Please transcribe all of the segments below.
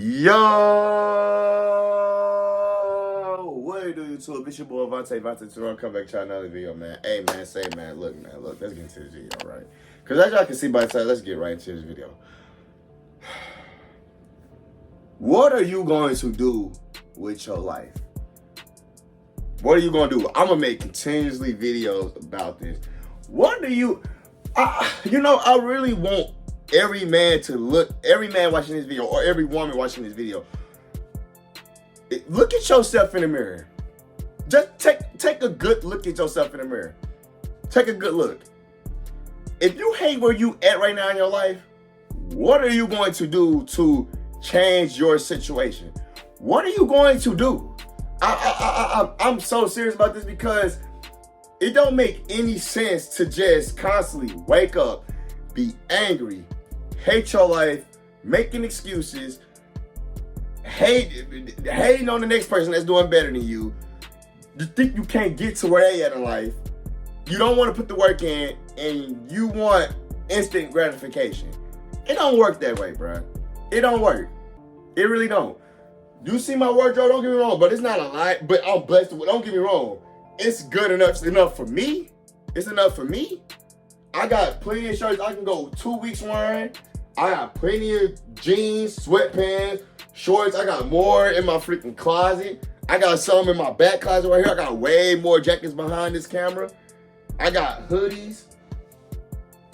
Yo, what do you YouTube? It's your boy Vontae Terrell. Come back to another video, man. Hey, man, look, let's get into this video, right? Because as y'all can see by the time, let's get right into this video. What are you going to do with your life? What are you going to do? I'm going to make continuously videos about this. What do you, I really want every man watching this video, or every woman watching this video, look at yourself in the mirror. Just take a good look at yourself in the mirror. Take a good look. If you hate where you at right now in your life, what are you going to do to change your situation? What are you going to do? I'm so serious about this because it don't make any sense to just constantly wake up, be angry, hate your life, making excuses, hating on the next person that's doing better than you. You think you can't get to where they at in life. You don't want to put the work in, and you want instant gratification. It don't work that way, bro. It don't work. It really don't. You see my wardrobe, don't get me wrong, but it's not a lot, but I'm blessed with it. Don't get me wrong. It's good enough. It's enough for me. It's enough for me. I got plenty of shirts I can go 2 weeks wearing. I got plenty of jeans, sweatpants, shorts. I got more in my freaking closet. I got some in my back closet right here. I got way more jackets behind this camera. I got hoodies.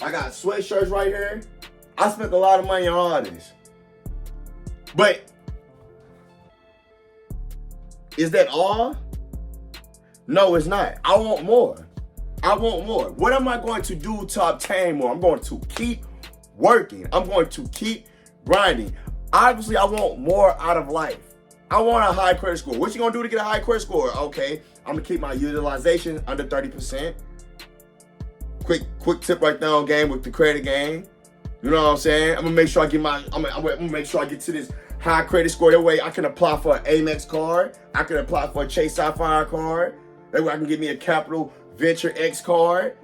I got sweatshirts right here. I spent a lot of money on all this. But is that all? No, it's not. I want more. I want more. What am I going to do to obtain more? I'm going to keep working. I'm going to keep grinding. Obviously, I want more out of life. I want a high credit score. What you gonna do to get a high credit score? Okay, I'm gonna keep my utilization under 30%. Quick tip right now on game with the credit game. You know what I'm saying? I'm gonna make sure I get I'm gonna make sure I get to this high credit score. That way I can apply for an Amex card. I can apply for a Chase Sapphire card. That way I can get me a Capital Venture X card.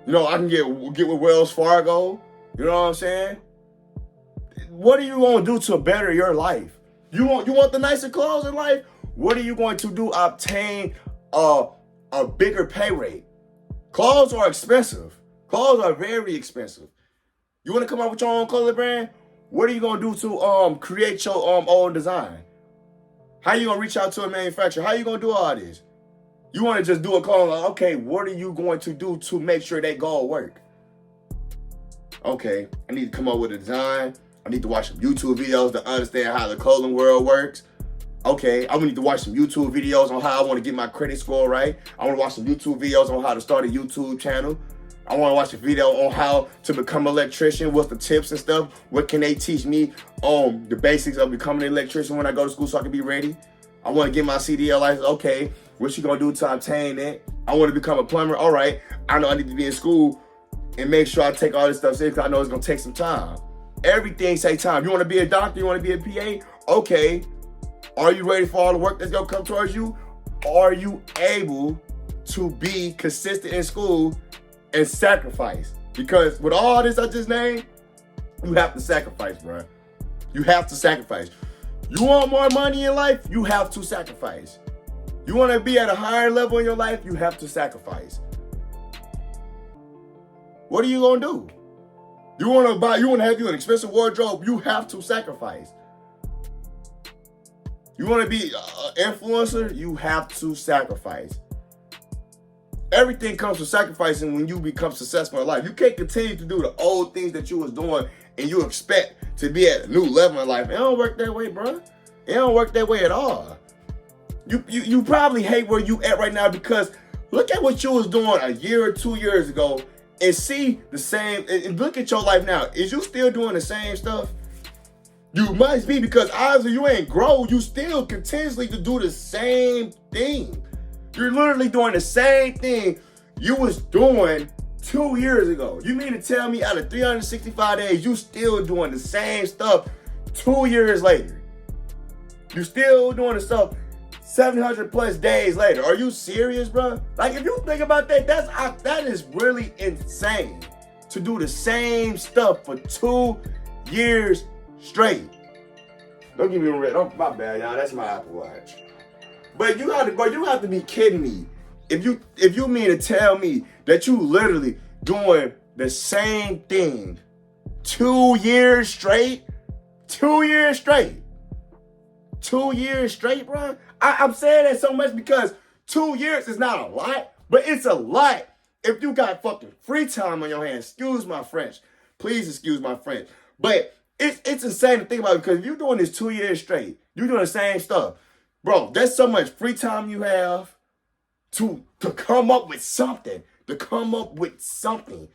You know, I can get with Wells Fargo. You know what I'm saying? What are you gonna do to better your life? You want the nicer clothes in life? What are you going to do to obtain a bigger pay rate? Clothes are expensive. Clothes are very expensive. You want to come up with your own clothing brand? What are you going to do to create your own design? How you going to reach out to a manufacturer? How you going to do all this? You want to just do a call like, okay, what are you going to do to make sure that goal work? Okay, I need to come up with a design. I need to watch some YouTube videos to understand how the clothing world works. Okay, I'm gonna need to watch some YouTube videos on how I want to get my credit score right. I want to watch some YouTube videos on how to start a YouTube channel. I want to watch a video on how to become an electrician. What's the tips and stuff? What can they teach me on the basics of becoming an electrician when I go to school so I can be ready? I want to get my CDL license. Okay, what you gonna do to obtain it? I want to become a plumber. All right, I know I need to be in school and make sure I take all this stuff serious because I know it's gonna take some time. Everything takes time. You want to be a doctor? You want to be a PA? Okay. Are you ready for all the work that's going to come towards you? Are you able to be consistent in school and sacrifice? Because with all this I just named, you have to sacrifice, bro. You have to sacrifice. You want more money in life? You have to sacrifice. You want to be at a higher level in your life? You have to sacrifice. What are you going to do? You want to have an expensive wardrobe, you have to sacrifice. You want to be an influencer, you have to sacrifice. Everything comes with sacrificing when you become successful in life. You can't continue to do the old things that you was doing and you expect to be at a new level in life. It don't work that way, bro. It don't work that way at all. You probably hate where you at right now because look at what you was doing a year or 2 years ago and see the same, and look at your life now. Is you still doing the same stuff? You must be, because obviously you ain't grow. You still continuously to do the same thing. You're literally doing the same thing you was doing 2 years ago. You mean to tell me out of 365 days, you still doing the same stuff 2 years later? You still doing the stuff 700 plus days later. Are you serious, bro? Like, if you think about that, that is really insane to do the same stuff for 2 years straight. Don't give me a red. Don't, my bad, y'all. That's my Apple Watch. But you have to be kidding me. If you mean to tell me that you literally doing the same thing 2 years straight, 2 years straight, 2 years straight, bro. I'm saying that so much because 2 years is not a lot, but it's a lot if you got fucking free time on your hands. Excuse my French. Please excuse my French. But it's insane to think about because if you're doing this 2 years straight, you're doing the same stuff. Bro, there's so much free time you have to come up with something. To come up with something.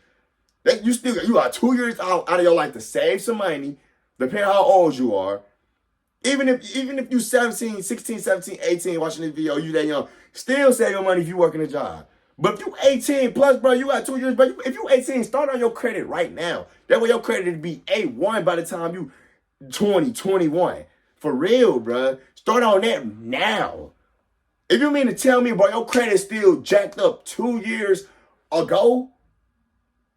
That you got 2 years out of your life to save some money, depending on how old you are. Even if you 17, 16, 17, 18 watching this video, you that young, still save your money if you working a job. But if you 18 plus, bro, you got 2 years, bro. If you 18, start on your credit right now. That way your credit will be A1 by the time you 20, 21. For real, bro. Start on that now. If you mean to tell me, bro, your credit still jacked up 2 years ago,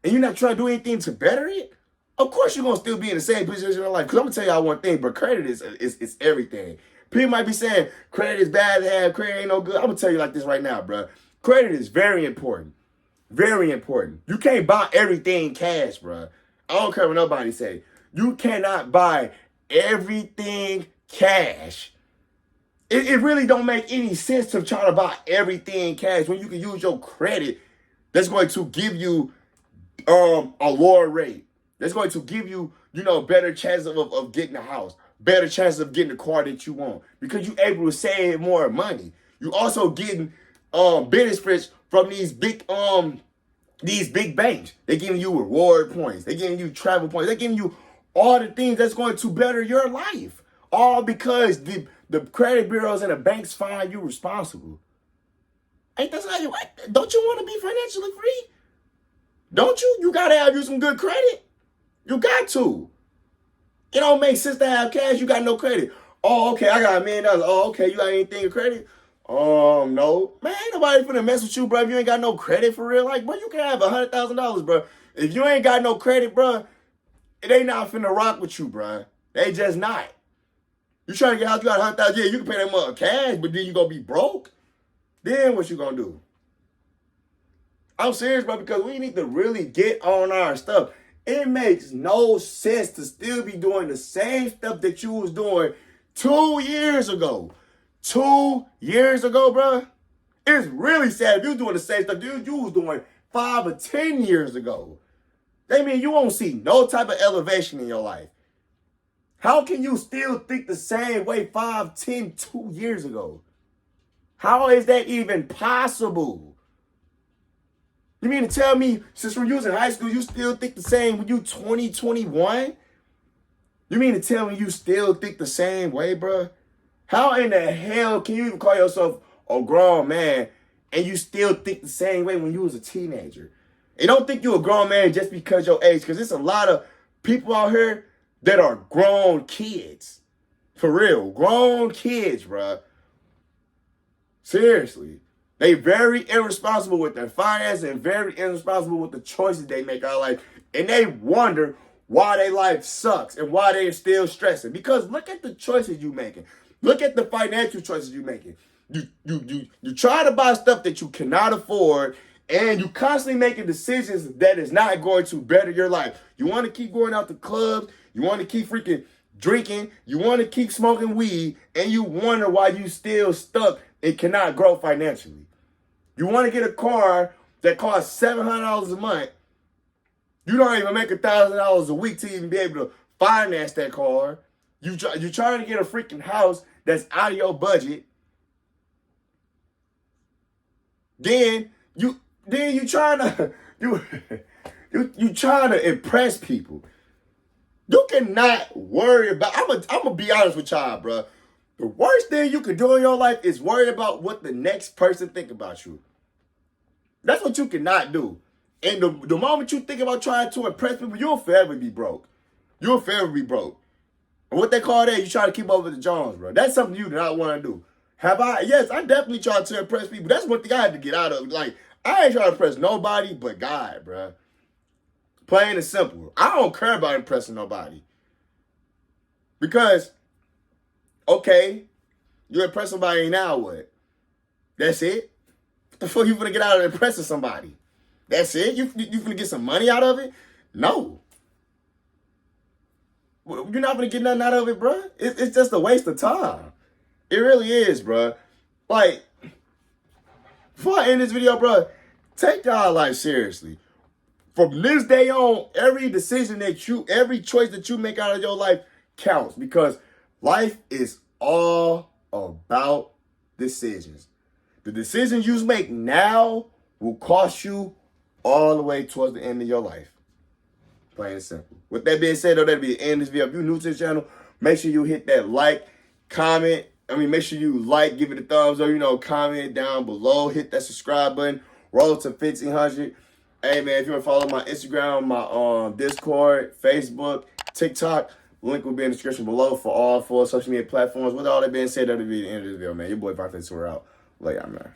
and you're not trying to do anything to better it, of course you're going to still be in the same position in life. Because I'm going to tell y'all one thing, but credit is everything. People might be saying credit is bad to have, credit ain't no good. I'm going to tell you like this right now, bro. Credit is very important. Very important. You can't buy everything cash, bro. I don't care what nobody say. You cannot buy everything cash. It really don't make any sense to try to buy everything cash when you can use your credit that's going to give you a lower rate. That's going to give you, better chances of getting a house, better chances of getting the car that you want because you're able to save more money. You also getting benefits from these big banks. They're giving you reward points. They're giving you travel points. They're giving you all the things that's going to better your life. All because the credit bureaus and the banks find you responsible. Ain't that how you act? Don't you want to be financially free? Don't you? You got to have you some good credit. You got to. It don't make sense to have cash. You got no credit. Oh, okay, I got $1 million. Oh, okay, you got anything of credit? No. Man, ain't nobody finna mess with you, bro, if you ain't got no credit for real. Like, bro, you can have $100,000, bro. If you ain't got no credit, bro, they not finna rock with you, bro. They just not. You trying to get out, you got 100,000, yeah, you can pay that mother cash, but then you gonna be broke. Then what you gonna do? I'm serious, bro, because we need to really get on our stuff. It makes no sense to still be doing the same stuff that you was doing 2 years ago. 2 years ago, bro. It's really sad if you doing the same stuff you was doing 5 or 10 years ago. That mean you won't see no type of elevation in your life. How can you still think the same way 5, 10, 2 years ago? How is that even possible? You mean to tell me since when you was in high school, you still think the same when you 20, 21? You mean to tell me you still think the same way, bro? How in the hell can you even call yourself a grown man and you still think the same way when you was a teenager? And don't think you're a grown man just because your age, because there's a lot of people out here that are grown kids. For real, grown kids, bro. Seriously. They very irresponsible with their finances and very irresponsible with the choices they make out of life. And they wonder why their life sucks and why they're still stressing. Because look at the choices you're making. Look at the financial choices you're making. You try to buy stuff that you cannot afford, and you constantly making decisions that is not going to better your life. You want to keep going out to clubs. You want to keep freaking drinking. You want to keep smoking weed, and you wonder why you still stuck and cannot grow financially. You want to get a car that costs $700 a month. You don't even make $1,000 a week to even be able to finance that car. You're trying to get a freaking house that's out of your budget. Then you trying to you trying to impress people. You cannot worry about. I'm gonna be honest with y'all, bro. The worst thing you could do in your life is worry about what the next person think about you. That's what you cannot do. And the moment you think about trying to impress people, you'll forever be broke. You'll forever be broke. And what they call that, you try to keep up with the Jones, bro. That's something you do not want to do. Have I? Yes, I definitely try to impress people. That's one thing I had to get out of. Like, I ain't trying to impress nobody but God, bro. Plain and simple. I don't care about impressing nobody. Because Okay, you impress somebody, now what? That's it? What the fuck you gonna get out of impressing somebody? That's it? You gonna get some money out of it? No. You're not gonna get nothing out of it, bro. It's just a waste of time. It really is, bro. Like, before I end this video, bro, take y'all life seriously. From this day on, every choice that you make out of your life counts, because life is all about decisions. The decisions you make now will cost you all the way towards the end of your life. Plain and simple. With that being said, though, that'll be the end of this video. If you're new to the channel, make sure you hit that like, comment. Make sure you like, give it a thumbs up, comment down below. Hit that subscribe button. Roll to 1,500. Hey, man, if you want to follow my Instagram, my Discord, Facebook, TikTok, link will be in the description below for all 4 social media platforms. With all that being said, that'll be the end of the video, man. Your boy, Vontae, out. Later, man.